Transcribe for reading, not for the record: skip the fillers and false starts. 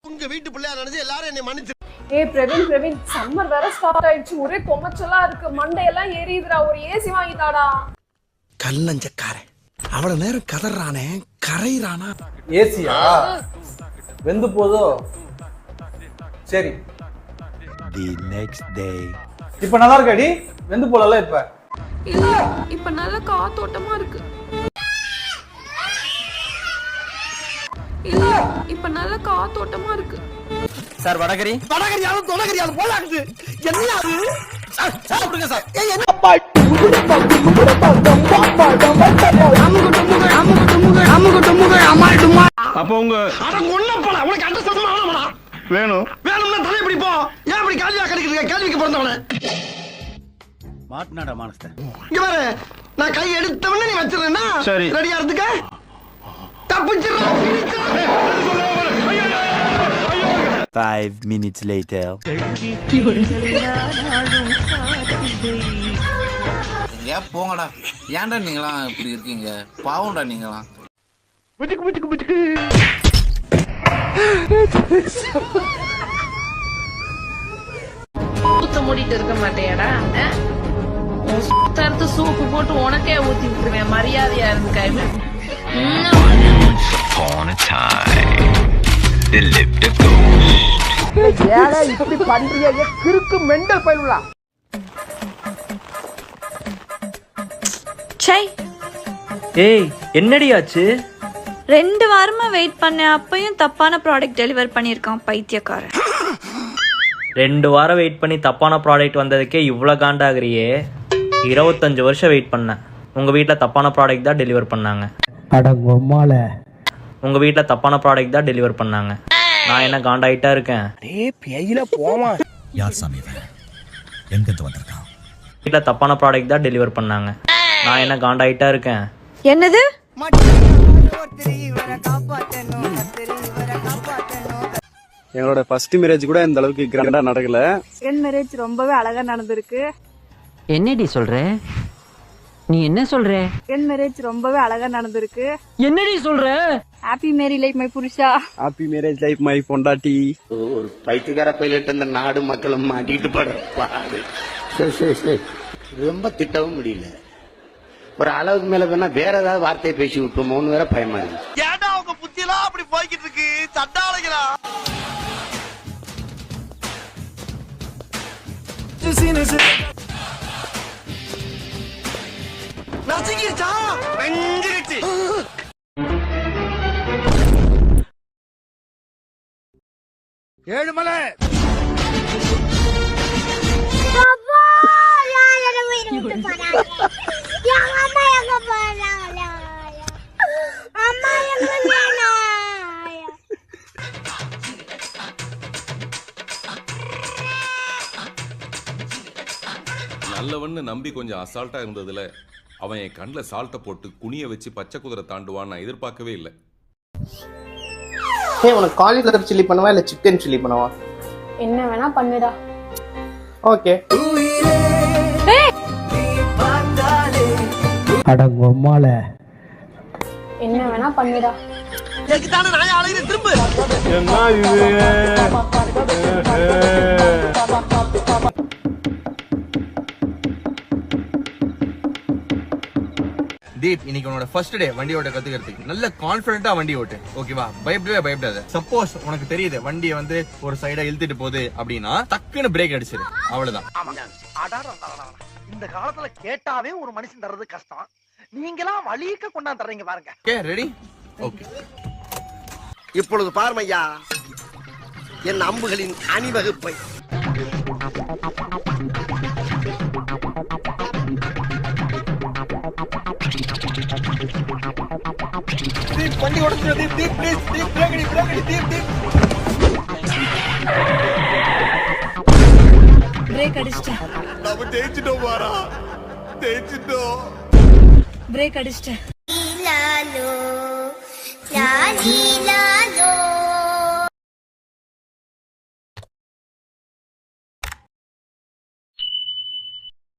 உங்க வீட்டு பிள்ளையா நினைச்சு எல்லாரும் என்னை மன்னிச்சு. ஏய் பிரவீன் சம்மர் வேற ஸ்டார்ட் ஆயிடுச்சு, ஒரே கொமச்சலா இருக்கு, மண்டையெல்லாம் எரியுதுடா, ஒரு ஏசி வாங்கிட்டாடா. கல்லஞ்சக்காரன் அவ்வளவு நேரம் கதறானே கரைறானா. ஏசியா வெந்து போதோ. சரி தி நெக்ஸ்ட் டே. இப்ப நல்லா இருக்காடி? வெந்து போலல இப்ப? இல்ல இப்ப நல்ல காத்தோட்டமா இருக்கு. இல்ல இப்ப நல்ல காத்தோட்டமா இருக்கு. சார் வடகரியாலும் தொலைகரியாலும் போலாக்குது. என்ன அது? சாப்பிடுங்க சார். என்ன அப்ப உங்க அட கொன்னப்பல உனக்கு அந்த சத்தமா வேணும் வேணும்னா தலை இப்படி போ. ஏன் இப்படி காலியா கடிக்கிறீங்க? கேள்விக்கு பிறந்தவனே மாட்னாடா மானஸ்த. இங்க பாரு, நான் கை எடுத்தவனே நீ வச்சிரேன்னா சரி ரெடியா இருந்துக்க. தப்பிச்சிரா. 5 minutes later. ஏன் போங்கடா, ஏன்டா நீங்களாம் இப்படி இருக்கீங்க? பாவம்டா நீங்களாம். ஊத்த மூடிட்டு இருக்க மாட்டேடா. தடுத்து சூப்பு போட்டு உனக்கே ஊத்தி விட்டுருவேன். மரியாதையா இருந்துக்காய். இப்படி பண்றிய கிறுக்கு மெண்டல் பயிலுலா. ஏய் என்னடி ஆச்சு? 2 வாரமா வெயிட் பண்ணேன், அப்பயும் தப்பான ப்ராடக்ட் டெலிவர் பண்ணிருக்கான் பைத்தியக்காரன். 2 வாரம் வெயிட் பண்ணி தப்பான ப்ராடக்ட் வந்ததுக்கே இவ்வளோ காண்டாகிறியே. 25 வருஷம் வெயிட் பண்ணேன், உங்க வீட்டில் தப்பான ப்ராடக்ட் தான் டெலிவர் பண்ணாங்க. உங்க வீட்டில் தப்பான ப்ராடக்ட் தான் டெலிவர் பண்ணாங்க. நான் என்ன காண்டாயிட்டா இருக்கேன்? யார் சாமி இவன்? எங்க இருந்து வந்திருக்கான்? வீட்டில் தப்பான ப்ராடக்ட் தான் டெலிவர் பண்ணாங்க. நான் என்ன காண்டாயிட்டா இருக்கேன்? என்னது? எங்களோட ஃபர்ஸ்ட் மேரேஜ் கூட இந்த அளவுக்கு கிராண்டா நடக்கல. செகண்ட் மேரேஜ் ரொம்பவே அழகா நடந்திருக்கு. என்னடி சொல்ற? நீ என்ன சொல்ற? செகண்ட் மேரேஜ் ரொம்பவே அழகா நடந்திருக்கு. என்னடி சொல்ற? Happy Mary life my Purusha. Happy marriage life my பொண்டாட்டி. ஒரு பைத்தியக்கார பைலட் இந்த நாடு மக்களும் மாட்டிட்டு பாடு. சரி ரொம்ப திட்டவும் முடியல. ஒரு அளவுக்கு மேல வேணா வேற ஏதாவது வார்த்தையை பேசி விட்டுமோன்னு வேற பயமா இருக்கு. ஏன்டா உங்க புத்தியெல்லாம் அப்படி போய்கிட்டு இருக்கு? சண்டாளைகளா நசிக்கிருச்சா? வெஞ்சிருச்சு. ஏழுமலை நல்லவன்னு நம்பி கொஞ்சம் அசால்ட்டா இருந்ததுல அவன் என் கண்ணில் சால்ட்டை போட்டு குனிய வச்சு பச்சை குதிரை தாண்டுவான்னு நான் எதிர்பார்க்கவே இல்லை. உனக்கு காலிஃப்ளவர் சில்லி பண்ணவா இல்ல சிக்கன் சில்லி பண்ணவா? என்ன வேணா பண்ணுடா. ஓகே. அடங்கொம்மால என்ன வேணா பண்ணுடா. எதுக்குதானே நான் அலையிற திரும்ப? என்ன இது? தீப், இன்னைக்கு உன்னோட ஃபர்ஸ்ட் டே வண்டி ஓட்ட கத்துக்கிறதுக்கு. நல்ல கான்ஃபிடென்ட்டா வண்டி ஓட்டு, ஓகேவா? பயப்படாத. சப்போஸ் உனக்கு தெரியுது வண்டியை வந்து ஒரு சைடா இழுத்துட்டு போகுது அப்படின்னா டக்குன்னு பிரேக் அடிச்சிரு, அவ்வளவுதான். இந்த காலத்துல கேட்டாவே ஒரு மனுஷன் தர்றது கஷ்டம். நீங்களாம் வலிக்க கொண்டாந்து தர்றீங்க பாருங்க. Okay, ready? ஓகே. இப்பொழுது பார்மையா என் அம்புகளின் அணிவகுப்பை. வண்டி ஓடுறது. தீப் ப்ளீஸ், தீப் பிரேக் அடி, தீப். பிரேக் அடிச்சிட்டேன். நாம தேய்ச்சிட்டோம் பாரா, தேய்ச்சிட்டோம். பிரேக் அடிச்சிட்டேன். லாலோ லாலி லா